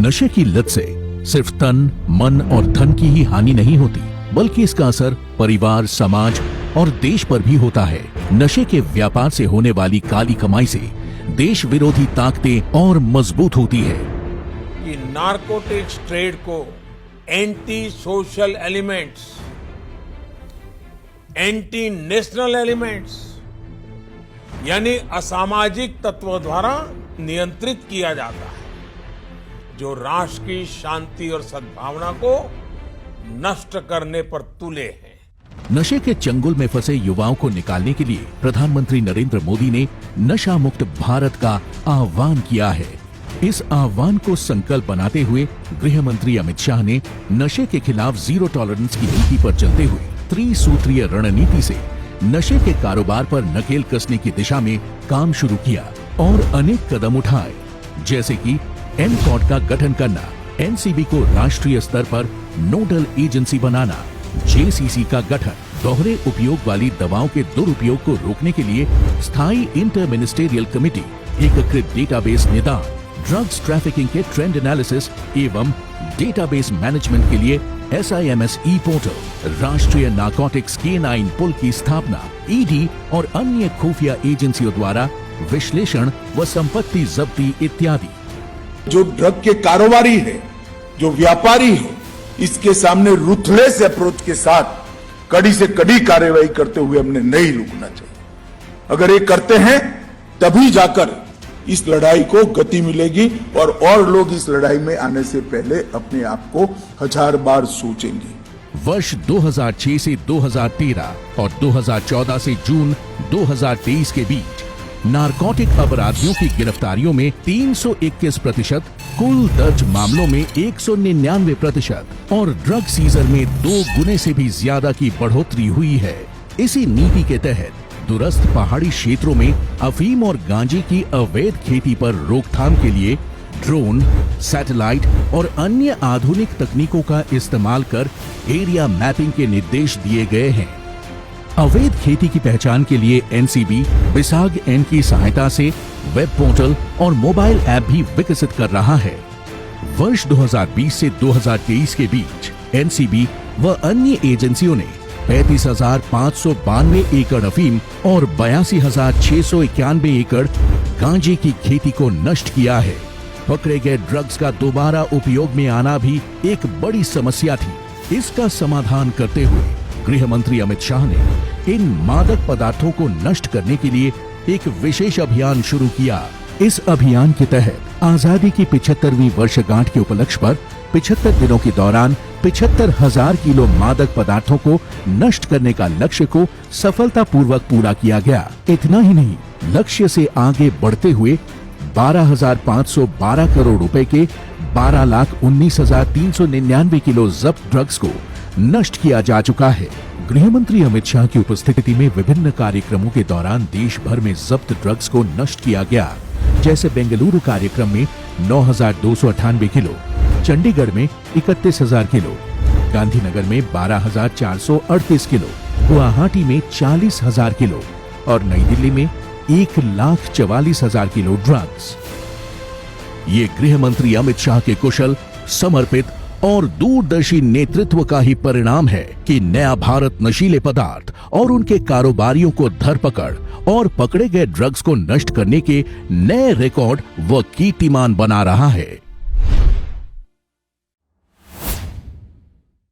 नशे की लत से सिर्फ तन, मन और धन की ही हानि नहीं होती, बल्कि इसका असर परिवार, समाज और देश पर भी होता है। नशे के व्यापार से होने वाली काली कमाई से देश विरोधी ताकतें और मजबूत होती है। कि नारकोटिक्स ट्रेड को anti social elements, anti national elements यानी असामाजिक तत्वों द्वारा नियंत्रित किया जाता है, जो राष्ट्र की शांति और सद्भावना को नष्ट करने पर तुले हैं। नशे के चंगुल में फंसे युवाओं को निकालने के लिए प्रधानमंत्री नरेंद्र मोदी ने नशा मुक्त भारत का आह्वान किया है। इस आह्वान को संकल्प बनाते हुए गृह मंत्री अमित शाह ने नशे के खिलाफ जीरो टॉलरेंस की नीति पर चलते हुए त्रिसूत्रीय रणनीति से नशे के कारोबार पर नकेल कसने की दिशा में काम शुरू किया और अनेक कदम उठाए, जैसे कि एनकॉड का गठन करना, एनसीबी को राष्ट्रीय स्तर पर नोडल एजेंसी बनाना, जेसीसी का गठन, दोहरे उपयोग वाली दवाओं के दुरुपयोग को रोकने के लिए स्थायी इंटर मिनिस्टेरियल कमेटी, एकीकृत डेटाबेस निदान, ड्रग्स ट्रैफिकिंग के ट्रेंड एनालिसिस एवं डेटाबेस मैनेजमेंट के लिए SIMS ई पोर्टल, राष्ट्रीय नारकोटिक्स K9 पुल की स्थापना, ईडी और अन्य खुफिया एजेंसियों द्वारा विश्लेषण व संपत्ति जब्ती इत्यादि। जो ड्रग के कारोबारी है, जो व्यापारी है, इसके सामने रूथलेस अप्रोच के साथ कड़ी से कड़ी कार्रवाई करते हुए हमने नहीं रुकना चाहिए। अगर ये करते हैं तभी जाकर इस लड़ाई को गति मिलेगी और लोग इस लड़ाई में आने से पहले अपने आप को 1000 बार सोचेंगे। वर्ष 2006 से 2013 और 2014 से जून 2023 के बीच नारकोटिक अपराधियों की गिरफ्तारियों में 321%, कुल दर्ज मामलों में 199% और ड्रग सीजर में 2 गुने से भी ज्यादा की बढ़ोतरी हुई है। इसी नीति के तहत दूरस्थ पहाड़ी क्षेत्रों में अफीम और गांजे की अवैध खेती पर रोकथाम के लिए ड्रोन, सैटेलाइट और अन्य आधुनिक तकनीकों का इस्तेमाल कर एरिया मैपिंग के निर्देश दिए गए हैं। अवैध खेती की पहचान के लिए एनसीबी बिसाग एन की सहायता से वेब पोर्टल और मोबाइल ऐप भी विकसित कर रहा है। वर्ष 2020 से 2023 के बीच एनसीबी व अन्य एजेंसियों ने 35,592 एकड़ अफीम और 82,691 एकड़ गांजे की खेती को नष्ट किया है। पकड़े गए ड्रग्स का दोबारा उपयोग में आना भी एक बड़ी समस्या थी। इसका समाधान करते हुए गृह मंत्री अमित शाह ने इन मादक पदार्थों को नष्ट करने के लिए एक विशेष अभियान शुरू किया। इस अभियान के तहत आजादी की 75वीं वर्षगांठ के उपलक्ष्य पर 75 दिनों के दौरान 75,000 किलो मादक पदार्थों को नष्ट करने का लक्ष्य को सफलतापूर्वक पूरा किया गया। इतना ही नहीं, लक्ष्य से आगे बढ़ते हुए 12,512 करोड़ रुपए के 12,19,399 किलो जब्त ड्रग्स को नष्ट किया जा चुका है। गृह मंत्री अमित शाह की उपस्थिति में विभिन्न कार्यक्रमों के दौरान देश भर में जब्त ड्रग्स को नष्ट किया गया, जैसे बेंगलुरु कार्यक्रम में 9,298 किलो, चंडीगढ़ में 31,000 किलो, गांधीनगर में 12,438 किलो, गुवाहाटी में 40,000 किलो और नई दिल्ली में 1,44,000 किलो ड्रग्स। ये गृह मंत्री अमित शाह के कुशल, समर्पित और दूरदर्शी नेतृत्व का ही परिणाम है कि नया भारत नशीले पदार्थ और उनके कारोबारियों को धरपकड़ और पकड़े गए ड्रग्स को नष्ट करने के नए रिकॉर्ड व कीर्तिमान बना रहा है।